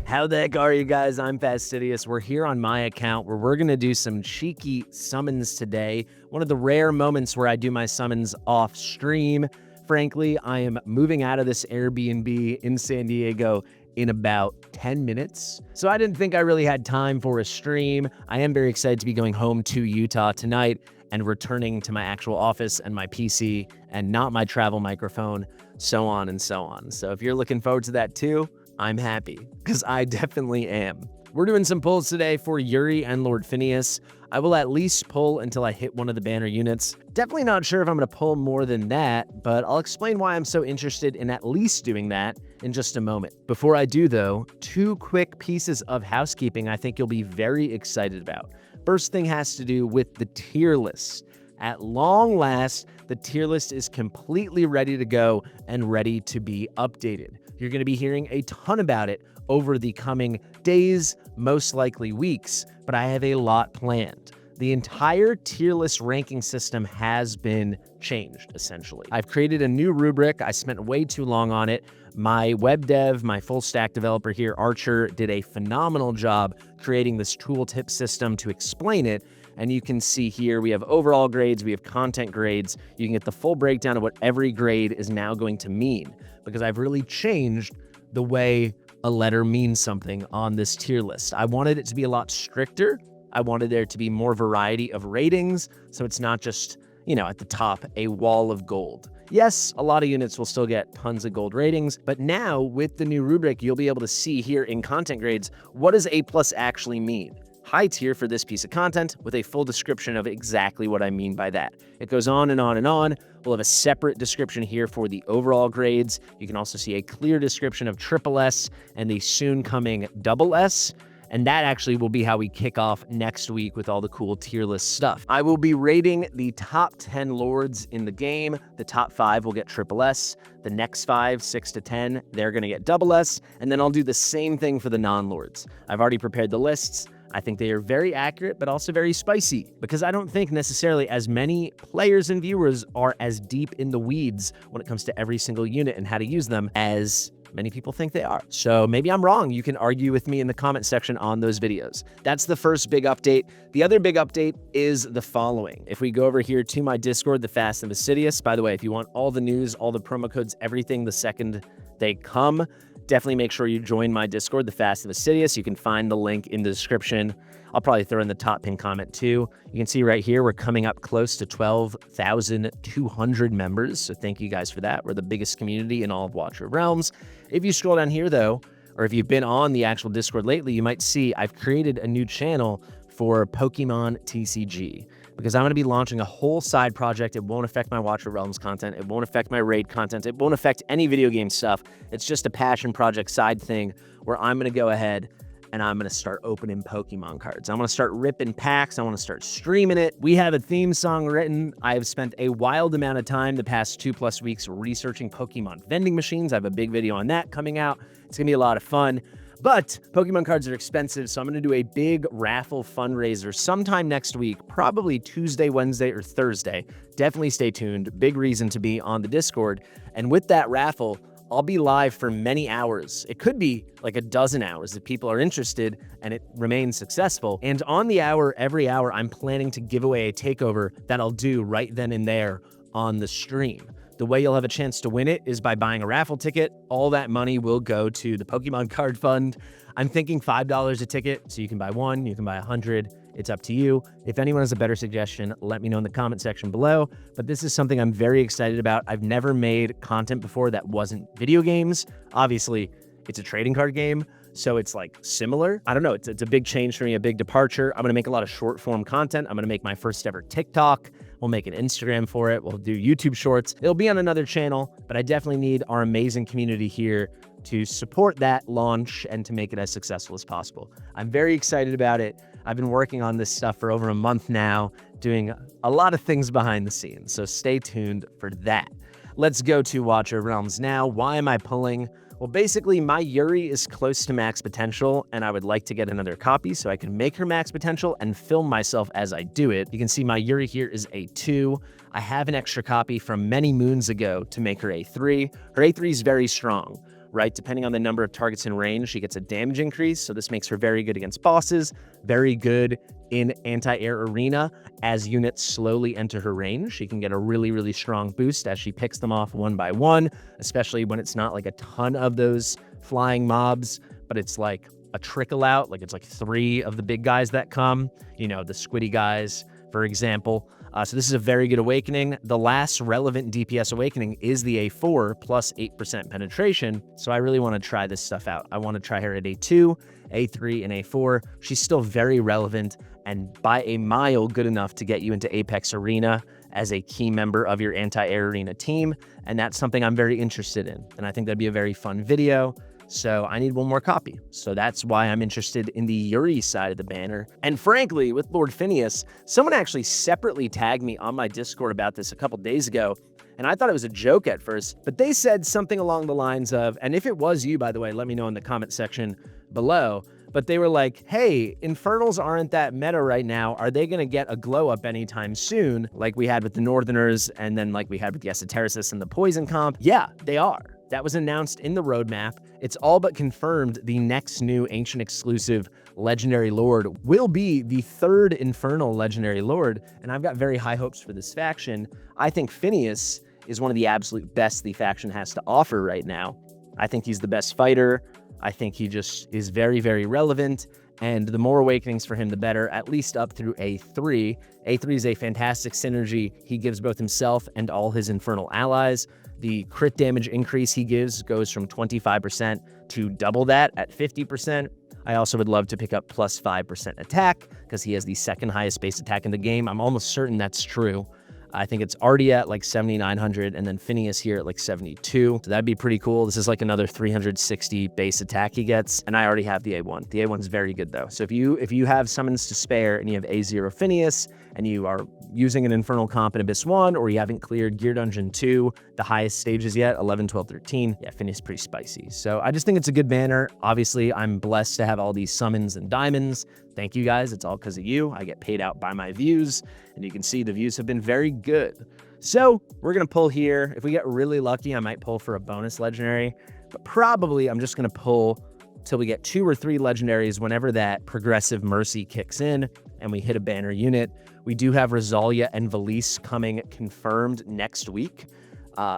How the heck are you guys? I'm Fastidious. We're here on my account where we're going to do some cheeky summons today. One of the rare moments where I do my summons off stream. Frankly, I am moving out of this Airbnb in San Diego in about 10 minutes. So I didn't think I really had time for a stream. I am very excited to be going home to Utah tonight and returning to my actual office and my PC and not my travel microphone, so on and so on. So if you're looking forward to that too, I'm happy, because I definitely am. We're doing some pulls today for Yuri and Lord Phineas. I will at least pull until I hit one of the banner units. Definitely not sure if I'm going to pull more than that, but I'll explain why I'm so interested in at least doing that in just a moment. Before I do though, two quick pieces of housekeeping I think you'll be very excited about. First thing has to do with the tier list. At long last, the tier list is completely ready to go and ready to be updated. You're going to be hearing a ton about it over the coming days, most likely weeks, but I have a lot planned. The entire tier list ranking system has been changed, essentially. I've created a new rubric. I spent way too long on it. My web dev, my full stack developer here, Archer, did a phenomenal job creating this tooltip system to explain it. And you can see here, we have overall grades, we have content grades. You can get the full breakdown of what every grade is now going to mean, because I've really changed the way a letter means something on this tier list. I wanted it to be a lot stricter. I wanted there to be more variety of ratings, so it's not just, at the top, a wall of gold. Yes, a lot of units will still get tons of gold ratings, but now with the new rubric, you'll be able to see here in content grades, what does A+ actually mean? High tier for this piece of content with a full description of exactly what I mean by that. It goes on and on and on. We'll have a separate description here for the overall grades. You can also see a clear description of SS and the soon coming SS. And that actually will be how we kick off next week with all the cool tier list stuff. I will be rating the top 10 lords in the game. The top 5 will get SS. The next 5, 6 to 10, they're going to get SS. And then I'll do the same thing for the non-lords. I've already prepared the lists. I think they are very accurate, but also very spicy, because I don't think necessarily as many players and viewers are as deep in the weeds when it comes to every single unit and how to use them as many people think they are. So maybe I'm wrong. You can argue with me in the comment section on those videos. That's the first big update. The other big update is the following. If we go over here to my Discord, the Fast and Fastidious, by the way, if you want all the news, all the promo codes, everything the second they come, definitely make sure you join my Discord, the Fast and Fastidious. You can find the link in the description. I'll probably throw in the top pin comment too. You can see right here, we're coming up close to 12,200 members. So thank you guys for that. We're the biggest community in all of Watcher of Realms. If you scroll down here though, or if you've been on the actual Discord lately, you might see I've created a new channel for Pokemon TCG, because I'm going to be launching a whole side project. It won't affect my Watcher Realms content. It won't affect my raid content. It won't affect any video game stuff. It's just a passion project side thing where I'm going to go ahead and I'm going to start opening Pokemon cards. I'm going to start ripping packs. I want to start streaming it. We have a theme song written. I have spent a wild amount of time the past 2+ weeks researching Pokemon vending machines. I have a big video on that coming out. It's going to be a lot of fun. But Pokemon cards are expensive, so I'm going to do a big raffle fundraiser sometime next week, probably Tuesday, Wednesday, or Thursday. Definitely stay tuned. Big reason to be on the Discord. And with that raffle, I'll be live for many hours. It could be like a dozen hours if people are interested and it remains successful. And on the hour, every hour, I'm planning to give away a takeover that I'll do right then and there on the stream. The way you'll have a chance to win it is by buying a raffle ticket. All that money will go to the Pokemon Card Fund. I'm thinking $5 a ticket, so you can buy one, you can buy 100. It's up to you. If anyone has a better suggestion, let me know in the comment section below. But this is something I'm very excited about. I've never made content before that wasn't video games. Obviously, it's a trading card game, so it's like similar. I don't know, it's a big change for me, a big departure. I'm gonna make a lot of short form content. I'm gonna make my first ever TikTok. We'll make an Instagram for it. We'll do YouTube shorts. It'll be on another channel, but I definitely need our amazing community here to support that launch and to make it as successful as possible. I'm very excited about it. I've been working on this stuff for over a month now, doing a lot of things behind the scenes, so stay tuned for that. Let's go to Watcher of Realms now. Why am I pulling? Well, basically, my Yuri is close to max potential, and I would like to get another copy so I can make her max potential and film myself as I do it. You can see my Yuri here is A2. I have an extra copy from many moons ago to make her A3. Her A3 is very strong. right? Depending on the number of targets in range, she gets a damage increase. So this makes her very good against bosses, very good in anti-air arena. As units slowly enter her range, she can get a really, really strong boost as she picks them off one by one, especially when it's not like a ton of those flying mobs, but it's like a trickle out, like it's like 3 of the big guys that come, you know, the squiddy guys, for example. So this is a very good awakening. The last relevant DPS awakening is the A4 plus 8% penetration. So I really want to try this stuff out. I want to try her at A2, A3, and A4. She's still very relevant and by a mile good enough to get you into Apex Arena as a key member of your anti-air arena team. And that's something I'm very interested in. And I think that'd be a very fun video. So I need one more copy. So that's why I'm interested in the Yuri side of the banner. And frankly, with Lord Phineas, someone actually separately tagged me on my Discord about this a couple days ago. And I thought it was a joke at first, but they said something along the lines of, and if it was you, by the way, let me know in the comment section below. But they were like, hey, Infernals aren't that meta right now. Are they going to get a glow up anytime soon? Like we had with the Northerners and then like we had with the Esotericists and the Poison comp. Yeah, they are. That was announced in the roadmap. It's all but confirmed the next new Ancient exclusive Legendary Lord will be the 3rd Infernal Legendary Lord, and I've got very high hopes for this faction. I think Phineas is one of the absolute best the faction has to offer right now. I think he's the best fighter. I think he just is very, very relevant, and the more awakenings for him, the better, at least up through A3. A3 is a fantastic synergy he gives both himself and all his Infernal allies. The crit damage increase he gives goes from 25% to double that at 50%. I also would love to pick up plus 5% attack because he has the 2nd highest base attack in the game. I'm almost certain that's true. I think it's already at like 7,900 and then Phineas here at like 72. So that'd be pretty cool. This is like another 360 base attack he gets. And I already have the A1. The A1's very good though. So if you have summons to spare and you have A0 Phineas and you are using an Infernal comp in Abyss 1 or you haven't cleared Gear Dungeon 2, the highest stages yet, 11, 12, 13, yeah, Phineas is pretty spicy. So I just think it's a good banner. Obviously, I'm blessed to have all these summons and diamonds. Thank you guys. It's all because of you. I get paid out by my views, and you can see the views have been very good. So we're going to pull here. If we get really lucky, I might pull for a bonus legendary, but probably I'm just going to pull till we get 2 or 3 legendaries whenever that progressive mercy kicks in and we hit a banner unit. We do have Rosalia and Valise coming confirmed next week.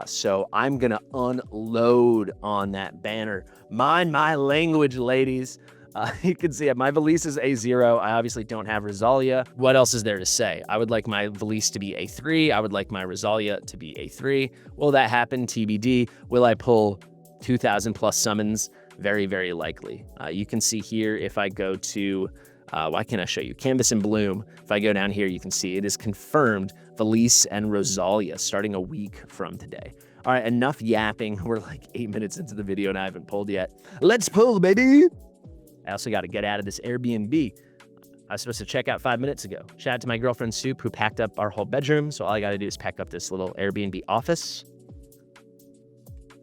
So I'm going to unload on that banner. Mind my language, ladies. You can see it. My Valise is A0. I obviously don't have Rosalia. What else is there to say? I would like my Valise to be A3. I would like my Rosalia to be A3. Will that happen? TBD. Will I pull 2,000 plus summons? Very, very likely. You can see here if I go to, why can't I show you? Canvas and Bloom. If I go down here, you can see it is confirmed Valise and Rosalia starting a week from today. All right, enough yapping. We're like 8 minutes into the video and I haven't pulled yet. Let's pull, baby. I also got to get out of this Airbnb. I was supposed to check out 5 minutes ago. Shout out to my girlfriend, Soup, who packed up our whole bedroom. So all I got to do is pack up this little Airbnb office.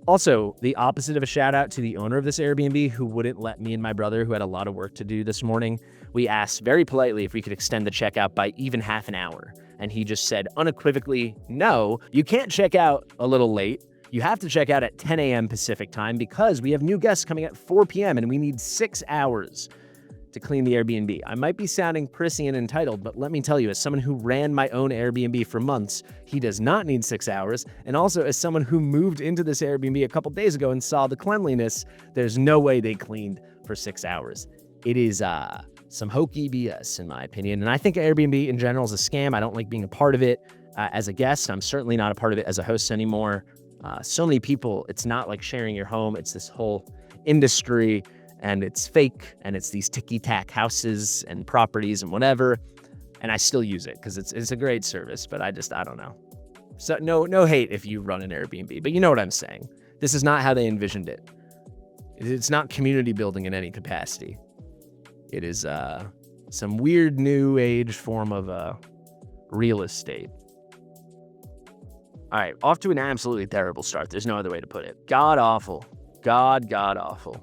Also, the opposite of a shout out to the owner of this Airbnb who wouldn't let me and my brother, who had a lot of work to do this morning. We asked very politely if we could extend the checkout by even half an hour. And he just said unequivocally, no, you can't check out a little late. You have to check out at 10 a.m. Pacific time because we have new guests coming at 4 p.m. and we need 6 hours to clean the Airbnb. I might be sounding prissy and entitled, but let me tell you, as someone who ran my own Airbnb for months, he does not need 6 hours. And also as someone who moved into this Airbnb a couple days ago and saw the cleanliness, there's no way they cleaned for 6 hours. It is some hokey BS in my opinion. And I think Airbnb in general is a scam. I don't like being a part of it as a guest. I'm certainly not a part of it as a host anymore. So many people, it's not like sharing your home. It's this whole industry and it's fake and it's these ticky-tack houses and properties and whatever. And I still use it because it's a great service, but I don't know. So no hate if you run an Airbnb, but you know what I'm saying. This is not how they envisioned it. It's not community building in any capacity. It is some weird new age form of real estate. All right, off to an absolutely terrible start. There's no other way to put it. God awful. God awful.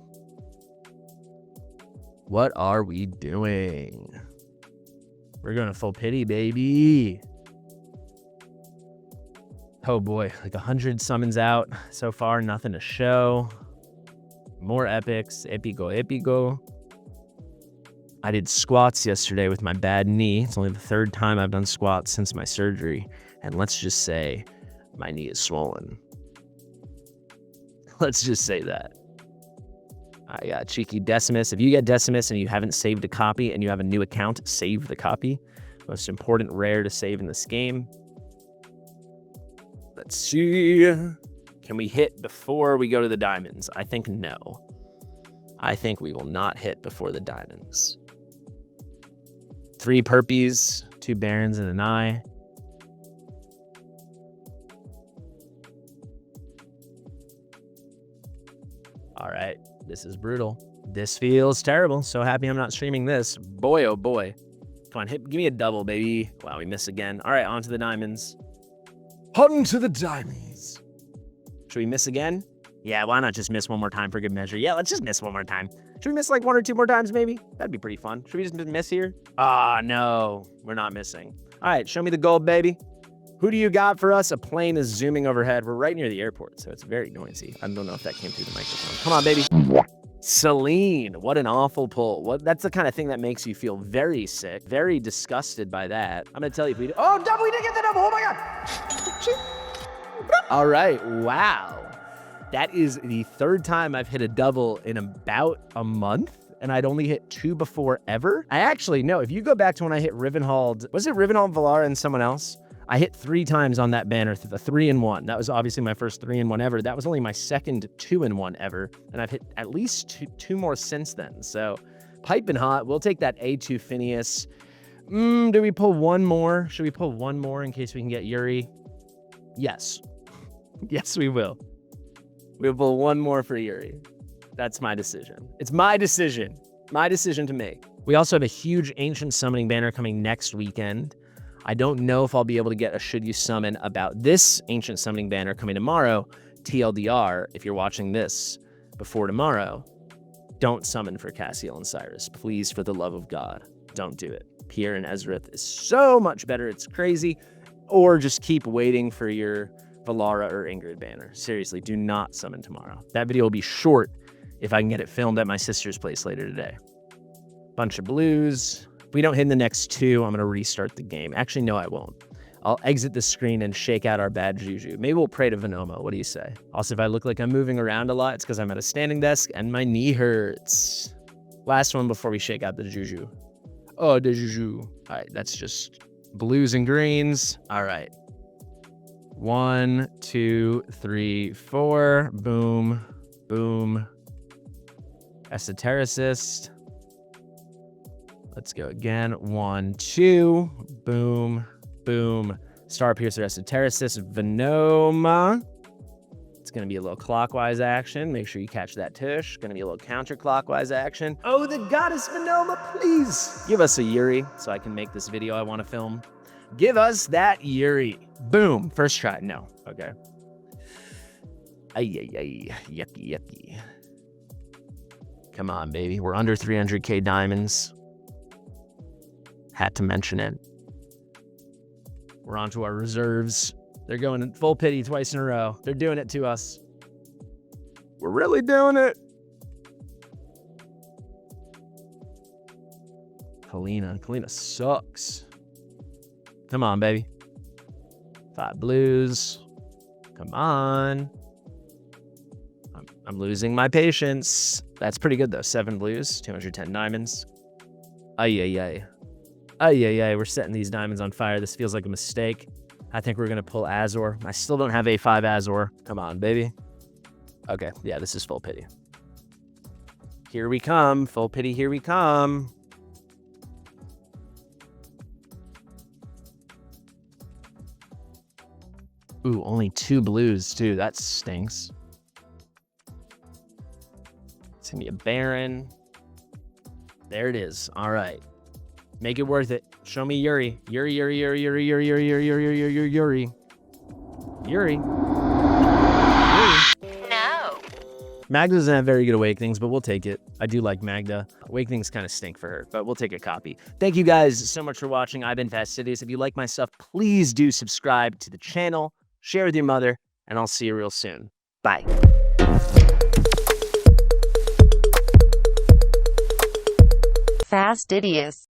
What are we doing? We're going to full pity, baby. Oh boy, like 100 summons out so far, nothing to show. More epics. Epico, epico. I did squats yesterday with my bad knee. It's only the third time I've done squats since my surgery. And let's just say my knee is swollen. Let's just say that. I got cheeky Decimus. If you get Decimus and you haven't saved a copy and you have a new account, save the copy. Most important rare to save in this game. Let's see. Can we hit before we go to the diamonds? I think no. I think we will not hit before the diamonds. 3 Perpies, 2 Barons, and an eye. All right, this is brutal. This feels terrible. So happy I'm not streaming this. Boy, oh boy. Come on, give me a double, baby. Wow, we miss again. All right, on to the diamonds. On to the diamonds. Should we miss again? Yeah, why not just miss one more time for good measure? Yeah, let's just miss one more time. Should we miss like 1 or 2 more times, maybe? That'd be pretty fun. Should we just miss here? Ah, no, we're not missing. All right, show me the gold, baby. Who do you got for us? A plane is zooming overhead. We're right near the airport, so it's very noisy. I don't know if that came through the microphone. Come on, baby. Celine, what an awful pull. That's the kind of thing that makes you feel very sick, very disgusted by that. I'm gonna tell you if we do. Oh, double, we didn't get the double. Oh my God. All right, wow. That is the 3rd time I've hit a double in about a month, and I'd only hit 2 before ever. I actually, no, if you go back to when I hit Rivenhald, was it Rivenhald, Valara, and someone else? I hit 3 times on that banner, the 3-in-1. That was obviously my first 3-in-1 ever. That was only my second 2-in-1 ever, and I've hit at least two more since then. So, piping hot. We'll take that A2 Phineas. Do we pull one more? Should we pull one more in case we can get Yuri? Yes. Yes, we will. We'll pull one more for Yuri. That's my decision. It's my decision. My decision to make. We also have a huge Ancient Summoning banner coming next weekend. I don't know if I'll be able to get a Should You Summon about this Ancient Summoning banner coming tomorrow. TLDR, if you're watching this before tomorrow, don't summon for Cassiel and Cyrus. Please, for the love of God, don't do it. Pierre and Ezreath is so much better. It's crazy. Or just keep waiting for your Valara or Ingrid banner. Seriously, do not summon tomorrow. That video will be short if I can get it filmed at my sister's place later today. Bunch of blues. If we don't hit the next 2, I'm going to restart the game. Actually, no, I won't. I'll exit the screen and shake out our bad juju. Maybe we'll pray to Venoma. What do you say? Also, if I look like I'm moving around a lot, it's because I'm at a standing desk and my knee hurts. Last one before we shake out the juju. Oh, the juju. All right, that's just blues and greens. All right. 1, 2, 3, 4. Boom. Boom. Esotericist. Let's go again. 1, 2. Boom. Boom. Starpiercer, Esotericist, Venoma. It's going to be a little clockwise action. Make sure you catch that tush. Going to be a little counterclockwise action. Oh, the goddess Venoma, please. Give us a Yuri so I can make this video I want to film. Give us that Yuri. Boom. First try. No. Okay. Ay, ay, ay. Yucky, yucky. Come on, baby. We're under 300k diamonds. Had to mention it. We're on to our reserves. They're going in full pity twice in a row. They're doing it to us. We're really doing it. Kalina sucks. Come on, baby. 5 blues. Come on. I'm losing my patience. That's pretty good, though. 7 blues, 210 diamonds. Ay, ay, ay. Ay, ay, ay. We're setting these diamonds on fire. This feels like a mistake. I think we're going to pull Azor. I still don't have A5 Azor. Come on, baby. Okay, yeah, this is full pity. Here we come. Full pity, here we come. Ooh, only 2 blues, too. That stinks. It's going to be a Baron. There it is. All right. Make it worth it. Show me Yuri. Yuri. No. Magda doesn't have very good awakenings, but we'll take it. I do like Magda. Awakenings kind of stink for her, but we'll take a copy. Thank you guys so much for watching. I've been Fastidious. If you like my stuff, please do subscribe to the channel, share with your mother, and I'll see you real soon. Bye. Fastidious.